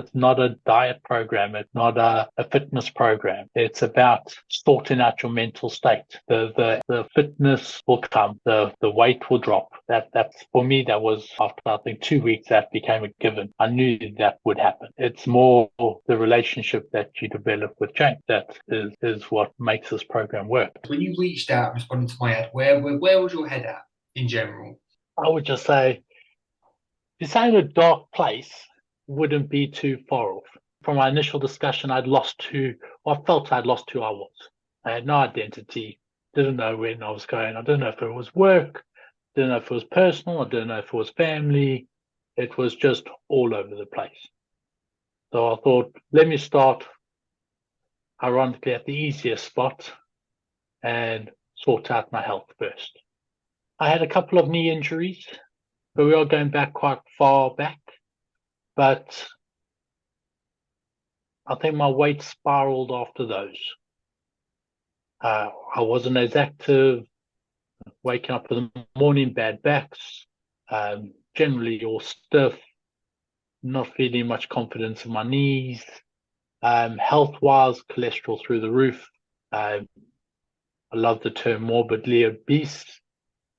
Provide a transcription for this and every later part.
It's not a diet program. It's not a fitness program. It's about sorting out your mental state. The fitness will come. The weight will drop. That's for me. That was after I think 2 weeks. That became a given. I knew that would happen. It's more the relationship that you develop with Jane that is what makes this program work. When you reached out and responded to my ad, where was your head at in general? I would just say, deciding a dark place wouldn't be too far off. From our initial discussion, I felt I'd lost who I was. I had no identity, didn't know where I was going. I didn't know if it was work, didn't know if it was personal, I didn't know if it was family. It was just all over the place. So I thought, let me start, ironically, at the easiest spot and sort out my health first. I had a couple of knee injuries, but we are going back quite far back. But I think my weight spiraled after those. I wasn't as active, waking up in the morning, bad backs, generally all stiff, not feeling much confidence in my knees. Health-wise, cholesterol through the roof. I love the term morbidly obese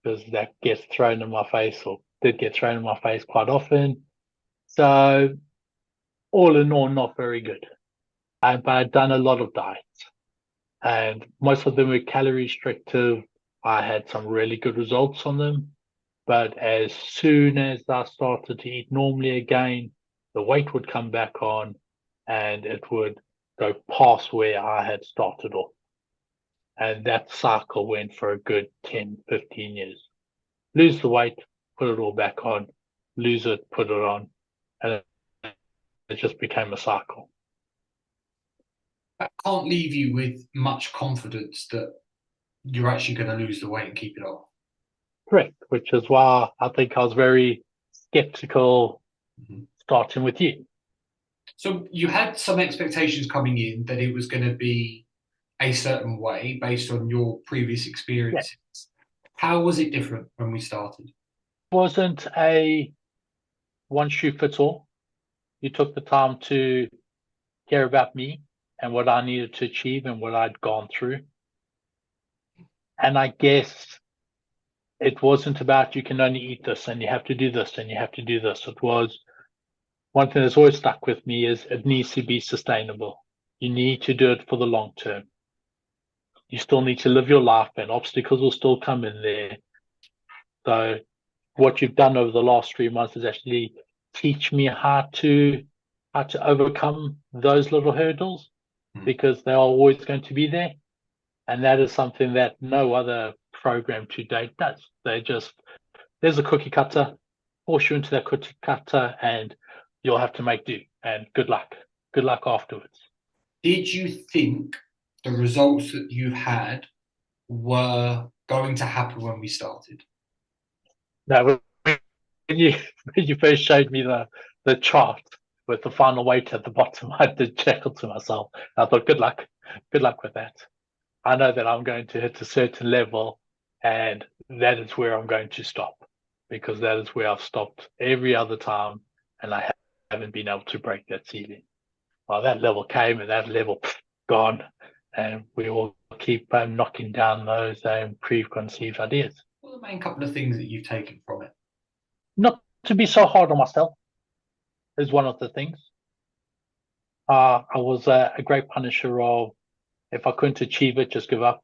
because that gets thrown in my face or did get thrown in my face quite often. So all in all, not very good. But I'd done a lot of diets and most of them were calorie restrictive. I had some really good results on them. But as soon as I started to eat normally again, the weight would come back on and it would go past where I had started off. And that cycle went for a good 10, 15 years. Lose the weight, put it all back on, lose it, put it on. And it just became a cycle. That can't leave you with much confidence that you're actually going to lose the weight and keep it off. Correct, which is why I think I was very skeptical Mhm. starting with you. So you had some expectations coming in that it was going to be a certain way based on your previous Yeah, experiences. How was it different when we started? it wasn't a one shoe fits all. You took the time to care about me and what I needed to achieve and what I'd gone through. And I guess it wasn't about you can only eat this and you have to do this and you have to do this. It was one thing that's always stuck with me is it needs to be sustainable. You need to do it for the long term. You still need to live your life and obstacles will still come in there. So what you've done over the last 3 months is actually teach me how to overcome those little hurdles Hmm. because they are always going to be there. And that is something that no other program to date does. There's a cookie cutter, force you into that cookie cutter, and you'll have to make do. And good luck. Good luck afterwards. Did you think the results that you had were going to happen when we started? Now, when you when you first showed me the chart with the final weight at the bottom, I did chuckle to myself. I thought, good luck with that. I know that I'm going to hit a certain level, and that is where I'm going to stop because that is where I've stopped every other time, and I haven't been able to break that ceiling. Well, that level came, and that level gone, and we all keep knocking down those preconceived ideas. What are the main couple of things that you've taken from it? Not to be so hard on myself is one of the things. I was a great punisher of if I couldn't achieve it, just give up.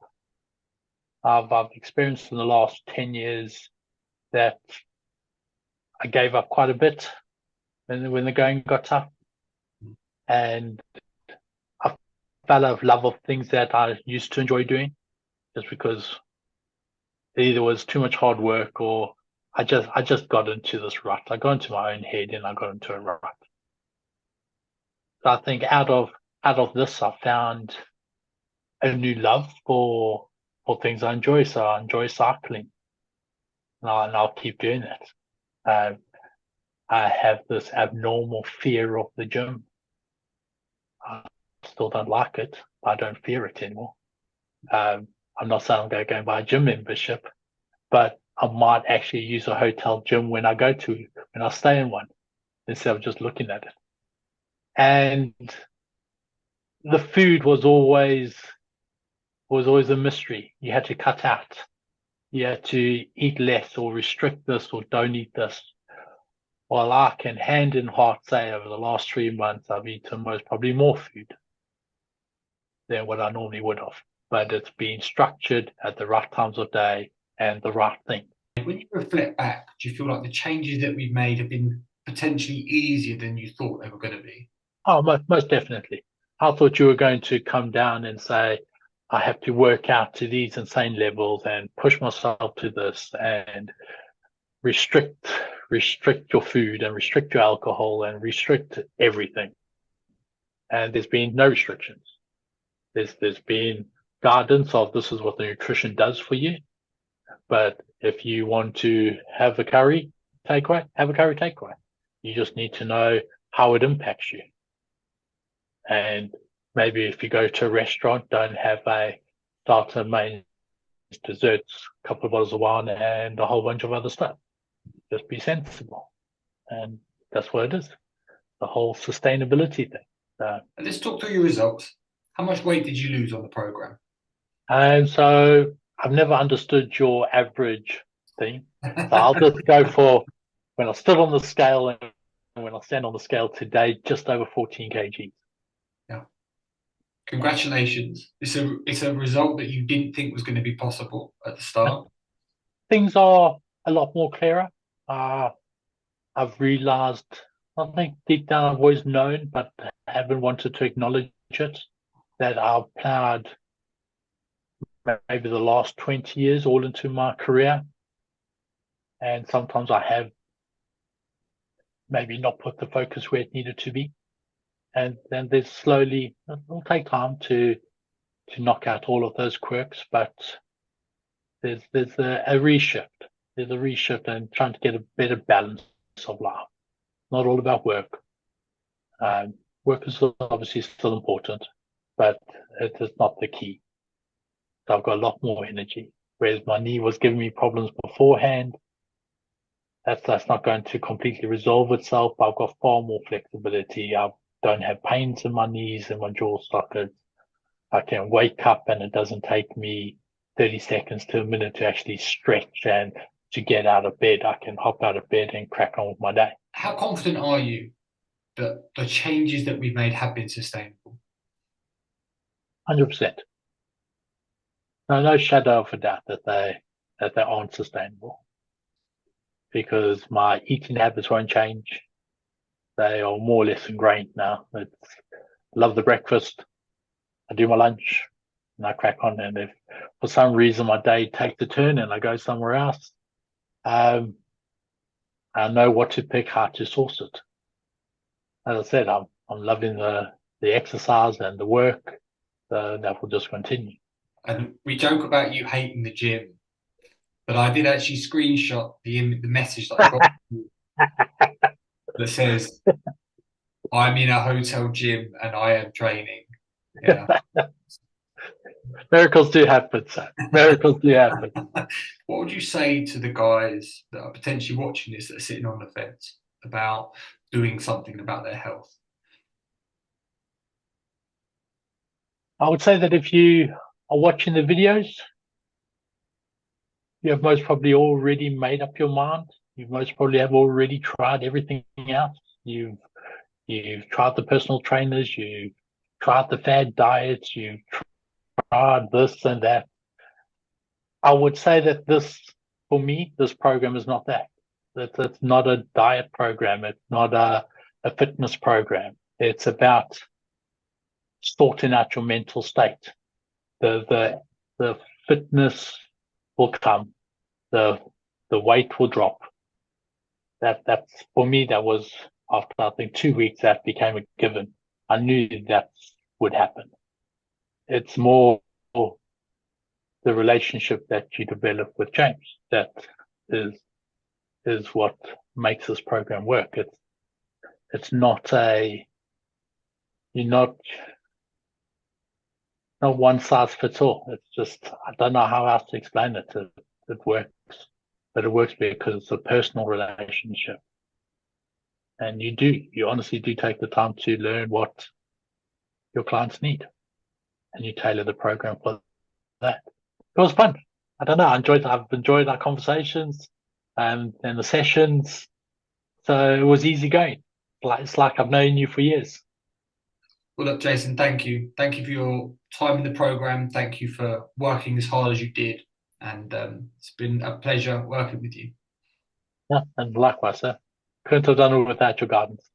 I've experienced in the last 10 years that I gave up quite a bit when the going got tough. And I fell out of love of things that I used to enjoy doing just because it either was too much hard work or I just got into this rut. I got into my own head and I got into a rut. So I think out of this I found a new love for things I enjoy. So I enjoy cycling and I'll keep doing that. Um, I have this abnormal fear of the gym. I still don't like it, but I don't fear it anymore. I'm not saying I'm going to go and buy a gym membership, but I might actually use a hotel gym when I stay in one instead of just looking at it. And the food was always a mystery. You had to cut out. You had to eat less or restrict this or don't eat this. Well, I can hand in heart say over the last 3 months, I've eaten most probably more food than what I normally would have. But it's been structured at the right times of day and the right thing. When you reflect back, do you feel like the changes that we've made have been potentially easier than you thought they were going to be? Oh, most definitely. I thought you were going to come down and say, I have to work out to these insane levels and push myself to this and restrict restrict your food and restrict your alcohol and restrict everything. And there's been no restrictions. There's been guidance of this is what the nutrition does for you. But if you want to have a curry takeaway, have a curry takeaway. You just need to know how it impacts you. And maybe if you go to a restaurant, don't have a starter, main, desserts, a couple of bottles of wine, and a whole bunch of other stuff. Just be sensible. And that's what it is. The whole sustainability thing. And let's talk through your results. How much weight did you lose on the program? And so I've never understood your average thing. So I'll just go for when I stood on the scale and when I stand on the scale today, just over 14 kgs. Yeah. Congratulations. It's a result that you didn't think was going to be possible at the start. Things are a lot more clearer. I've realized, I think deep down I've always known, but haven't wanted to acknowledge it, that I've plowed maybe the last 20 years all into my career. And sometimes I have maybe not put the focus where it needed to be. And then there's slowly, it'll take time to knock out all of those quirks, but there's a reshift. There's a reshift and trying to get a better balance of life. Not all about work. Work is obviously still important, but it is not the key. So I've got a lot more energy. Whereas my knee was giving me problems beforehand, that's not going to completely resolve itself. I've got far more flexibility. I don't have pains in my knees and my jaw sockets. I can wake up and it doesn't take me 30 seconds to a minute to actually stretch and to get out of bed. I can hop out of bed and crack on with my day. How confident are you that the changes that we've made have been sustainable? 100%. No shadow of a doubt that they aren't sustainable, because my eating habits won't change. They are more or less ingrained now. It's love the breakfast. I do my lunch and I crack on. And if for some reason my day takes a turn and I go somewhere else, I know what to pick, how to source it. As I said, I'm loving the exercise and the work. So that will just continue. And we joke about you hating the gym, but I did actually screenshot the message that I got that says, "I'm in a hotel gym and I am training." Yeah. Miracles do happen, sir. Miracles do happen. What would you say to the guys that are potentially watching this, that are sitting on the fence about doing something about their health? I would say that if you are watching the videos, you have most probably already made up your mind. You most probably have already tried everything out. You've tried the personal trainers, you've tried the fad diets, you've tried this and that. I would say that for me, this program is not that. It's not a diet program. It's not a fitness program. It's about sorting out your mental state. The fitness will come. The weight will drop. That's for me, that was after I think 2 weeks that became a given. I knew that would happen. It's more the relationship that you develop with James that is what makes this program work. It's not you're not one size fits all. It's just, I don't know how else to explain it. It works, but it works because it's a personal relationship. And you honestly do take the time to learn what your clients need, and you tailor the program for that. It was fun. I don't know. I've enjoyed our conversations and the sessions. So it was easy going. It's like I've known you for years. Well, look, Jason, thank you. Thank you for your time in the program. Thank you for working as hard as you did. And it's been a pleasure working with you. Yeah, and likewise, sir. Couldn't have done it without your guidance.